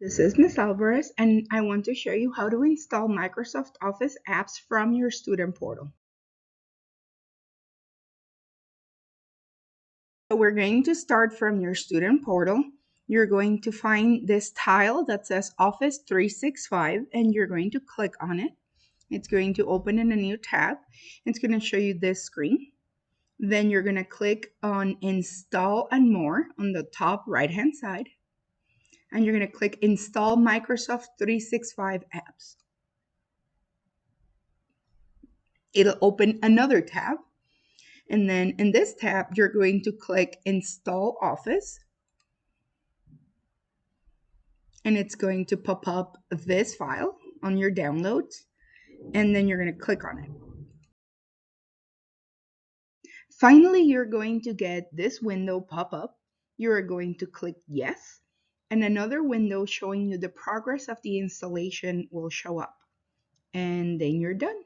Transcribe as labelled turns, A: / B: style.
A: This is Ms. Alvarez, and I want to show you how to install Microsoft Office apps from your student portal. So we're going to start from your student portal. You're going to find this tile that says Office 365, and you're going to click on it. It's going to open in a new tab. It's going to show you this screen. Then you're going to click on Install and More on the top right-hand side. And you're going to click Install Microsoft 365 Apps. It'll open another tab. And then in this tab, you're going to click Install Office. And it's going to pop up this file on your downloads. And then you're going to click on it. Finally, you're going to get this window pop up. You're going to click Yes. And another window showing you the progress of the installation will show up. And then you're done.